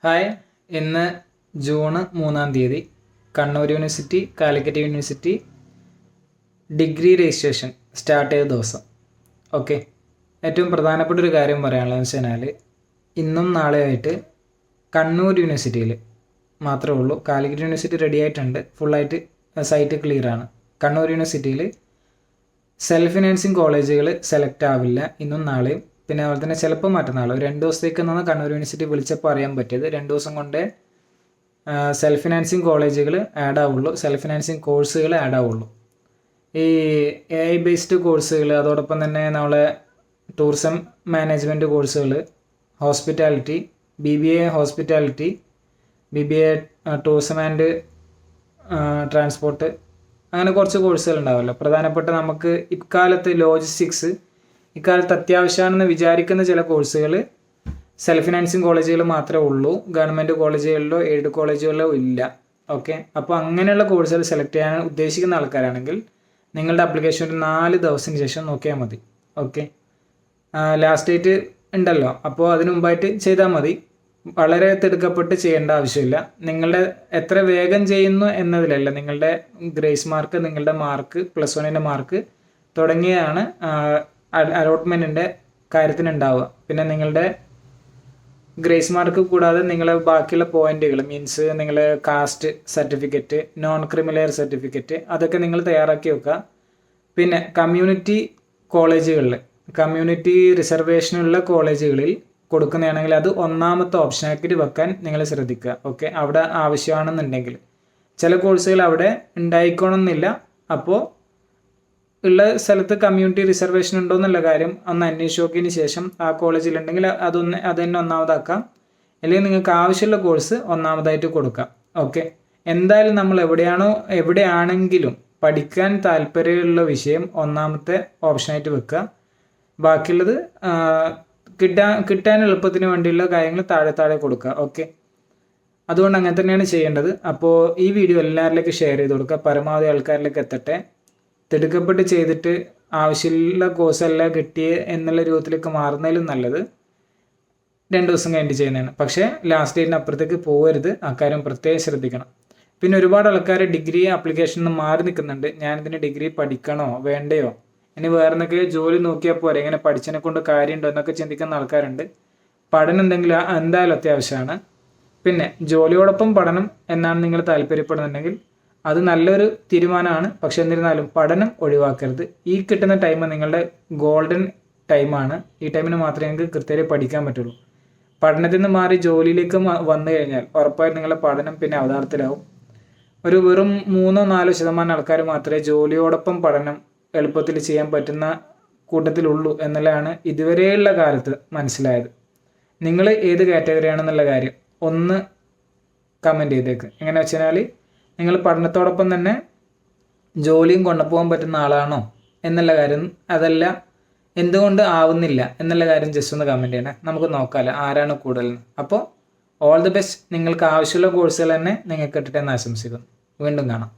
Hi, ഇന്ന് June 3 Kannur university, Calicut university degree registration start ചെയ്ത ദിവസം. ഓക്കെ, ഏറ്റവും പ്രധാനപ്പെട്ട ഒരു കാര്യം പറയാനുള്ളതെന്ന് വെച്ച് കഴിഞ്ഞാൽ ഇന്നും നാളെയായിട്ട് കണ്ണൂർ യൂണിവേഴ്സിറ്റിയിൽ മാത്രമേ ഉള്ളൂ. കാലിക്കറ്റ് യൂണിവേഴ്സിറ്റി റെഡി ആയിട്ടുണ്ട്, ഫുള്ളായിട്ട് സൈറ്റ് ക്ലിയർ ആണ്. കണ്ണൂർ യൂണിവേഴ്സിറ്റിയിൽ സെൽഫ് ഫിനാൻസിങ് കോളേജുകൾ സെലക്ട് ആവില്ല ഇന്നും നാളെയും. പിന്നെ അതുപോലെ തന്നെ ചിലപ്പോൾ മറ്റന്നാൾ 2 ദിവസത്തേക്ക് എന്നാണ് കണ്ണൂർ യൂണിവേഴ്സിറ്റി വിളിച്ചപ്പോൾ അറിയാൻ പറ്റിയത്. 2 ദിവസം കൊണ്ടേ സെൽഫ് ഫിനാൻസിങ് കോളേജുകൾ ആഡ് ആവുള്ളൂ, സെൽഫ് ഫിനാൻസിങ് കോഴ്സുകൾ ആഡ് ആവുള്ളൂ. ഈ AI ബേസ്ഡ് കോഴ്സുകൾ, അതോടൊപ്പം തന്നെ നമ്മളെ ടൂറിസം മാനേജ്മെൻറ്റ് കോഴ്സുകൾ, hospitality, BBA hospitality, BBA tourism and transport, അങ്ങനെ കുറച്ച് കോഴ്സുകൾ ഉണ്ടാവുമല്ലോ. പ്രധാനപ്പെട്ട നമുക്ക് ഇക്കാലത്ത് ലോജിസ്റ്റിക്സ് ഇക്കാലത്ത് അത്യാവശ്യമാണെന്ന് വിചാരിക്കുന്ന ചില കോഴ്സുകൾ സെൽഫ് ഫിനാൻസിങ് കോളേജുകൾ മാത്രമേ ഉള്ളൂ. ഗവൺമെൻറ് കോളേജുകളിലോ എയ്ഡ് കോളേജുകളിലോ ഇല്ല. ഓക്കെ, അപ്പോൾ അങ്ങനെയുള്ള കോഴ്സുകൾ സെലക്ട് ചെയ്യാൻ ഉദ്ദേശിക്കുന്ന ആൾക്കാരാണെങ്കിൽ നിങ്ങളുടെ ആപ്ലിക്കേഷൻ ഒരു 4 ദിവസത്തിന് ശേഷം നോക്കിയാൽ മതി. ഓക്കെ, ലാസ്റ്റ് ഡേറ്റ് ഉണ്ടല്ലോ, അപ്പോൾ അതിന് മുമ്പായിട്ട് ചെയ്താൽ മതി. വളരെ തിടുക്കപ്പെട്ട് ചെയ്യേണ്ട ആവശ്യമില്ല. നിങ്ങളുടെ എത്ര വേഗം ചെയ്യുന്നു എന്നതിലല്ല, നിങ്ങളുടെ ഗ്രേസ് മാർക്ക്, നിങ്ങളുടെ മാർക്ക്, +1 മാർക്ക് തുടങ്ങിയാണ് അലോട്ട്മെൻറ്റിൻ്റെ കാര്യത്തിനുണ്ടാവുക. പിന്നെ നിങ്ങളുടെ ഗ്രേസ് മാർക്ക് കൂടാതെ നിങ്ങളെ ബാക്കിയുള്ള പോയിന്റുകൾ, മീൻസ് നിങ്ങൾ caste certificate, non creamy layer certificate, അതൊക്കെ നിങ്ങൾ തയ്യാറാക്കി വെക്കുക. പിന്നെ കമ്മ്യൂണിറ്റി കോളേജുകളിൽ, കമ്മ്യൂണിറ്റി റിസർവേഷനുള്ള കോളേജുകളിൽ കൊടുക്കുന്നതാണെങ്കിൽ അത് 1ാമത്തെ ഓപ്ഷനാക്കിയിട്ട് വെക്കാൻ നിങ്ങൾ ശ്രദ്ധിക്കുക. ഓക്കെ, അവിടെ ആവശ്യമാണെന്നുണ്ടെങ്കിൽ ചില കോഴ്സുകൾ അവിടെ ഉണ്ടായിക്കോണമെന്നില്ല. അപ്പോൾ ഉള്ള സ്ഥലത്ത് കമ്മ്യൂണിറ്റി റിസർവേഷൻ ഉണ്ടോ എന്നുള്ള കാര്യം ഒന്ന് അന്വേഷിച്ച് നോക്കിയതിന് ശേഷം ആ കോളേജിലുണ്ടെങ്കിൽ അത് തന്നെ 1ാമതാക്കാം. അല്ലെങ്കിൽ നിങ്ങൾക്ക് ആവശ്യമുള്ള കോഴ്സ് 1ാമതായിട്ട് കൊടുക്കാം. ഓക്കെ, എന്തായാലും നമ്മൾ എവിടെയാണെങ്കിലും പഠിക്കാൻ താല്പര്യമുള്ള വിഷയം 1ാമത്തെ ഓപ്ഷനായിട്ട് വെക്കുക. ബാക്കിയുള്ളത് കിട്ടാൻ എളുപ്പത്തിന് വേണ്ടിയുള്ള കാര്യങ്ങൾ താഴെ കൊടുക്കുക. ഓക്കെ, അതുകൊണ്ട് അങ്ങനെ തന്നെയാണ് ചെയ്യേണ്ടത്. അപ്പോൾ ഈ വീഡിയോ എല്ലാവരിലേക്കും ഷെയർ ചെയ്ത് കൊടുക്കുക, പരമാവധി ആൾക്കാരിലേക്ക് എത്തട്ടെ. തിടുക്കപ്പെട്ട് ചെയ്തിട്ട് ആവശ്യമുള്ള കോഴ്സല്ല കിട്ടിയ എന്നുള്ള രൂപത്തിലേക്ക് മാറുന്നതിലും നല്ലത് 2 ദിവസം കഴിഞ്ഞിട്ട് ചെയ്യുന്നതാണ്. പക്ഷേ ലാസ്റ്റ് ഡേറ്റിന് അപ്പുറത്തേക്ക് പോകരുത്, അക്കാര്യം പ്രത്യേകം ശ്രദ്ധിക്കണം. പിന്നെ ഒരുപാട് ആൾക്കാർ ഡിഗ്രി ആപ്ലിക്കേഷനിൽ നിന്ന് മാറി നിൽക്കുന്നുണ്ട്. ഞാനിതിന് ഡിഗ്രി പഠിക്കണോ വേണ്ടയോ, ഇനി വേറെ എന്തൊക്കെ ജോലി നോക്കിയാൽ പോരെ, ഇങ്ങനെ പഠിച്ചതിനെ കൊണ്ട് കാര്യമുണ്ടോ എന്നൊക്കെ ചിന്തിക്കുന്ന ആൾക്കാരുണ്ട്. പഠനം എന്തായാലും അത്യാവശ്യമാണ്. പിന്നെ ജോലിയോടൊപ്പം പഠനം എന്നാണ് നിങ്ങൾ താല്പര്യപ്പെടുന്നുണ്ടെങ്കിൽ അത് നല്ലൊരു തീരുമാനമാണ്. പക്ഷെ എന്നിരുന്നാലും പഠനം ഒഴിവാക്കരുത്. ഈ കിട്ടുന്ന ടൈം നിങ്ങളുടെ ഗോൾഡൻ ടൈമാണ്. ഈ ടൈമിന് മാത്രമേ നിങ്ങൾക്ക് കൃത്യമായി പഠിക്കാൻ പറ്റുള്ളൂ. പഠനത്തിൽ നിന്ന് മാറി ജോലിയിലേക്ക് വന്നു കഴിഞ്ഞാൽ ഉറപ്പായും നിങ്ങളുടെ പഠനം പിന്നെ അവതാളത്തിലാവും. ഒരു വെറും 3-4% ആൾക്കാർ മാത്രമേ ജോലിയോടൊപ്പം പഠനം എളുപ്പത്തിൽ ചെയ്യാൻ പറ്റുന്ന കൂട്ടത്തിലുള്ളൂ എന്നുള്ളതാണ് ഇതുവരെയുള്ള കാലത്ത് മനസ്സിലായത്. നിങ്ങൾ ഏത് കാറ്റഗറിയാണെന്നുള്ള കാര്യം ഒന്ന് കമൻറ്റ് ചെയ്തേക്ക്. എങ്ങനെ വെച്ച് കഴിഞ്ഞാൽ നിങ്ങൾ പഠനത്തോടൊപ്പം തന്നെ ജോലിയും കൊണ്ടുപോകാൻ പറ്റുന്ന ആളാണോ എന്നുള്ള കാര്യം, അതല്ല എന്തുകൊണ്ട് ആവുന്നില്ല എന്നുള്ള കാര്യം ജസ്റ്റ് ഒന്ന് കമൻറ്റ് ചെയ്യണേ. നമുക്ക് നോക്കാമല്ലോ ആരാണ് കൂടുതൽ. അപ്പോൾ ഓൾ ദി ബെസ്റ്റ്. നിങ്ങൾക്ക് ആവശ്യമുള്ള കോഴ്സുകൾ തന്നെ നിങ്ങൾക്ക് കിട്ടട്ടെ എന്ന് ആശംസിക്കുന്നു. വീണ്ടും കാണാം.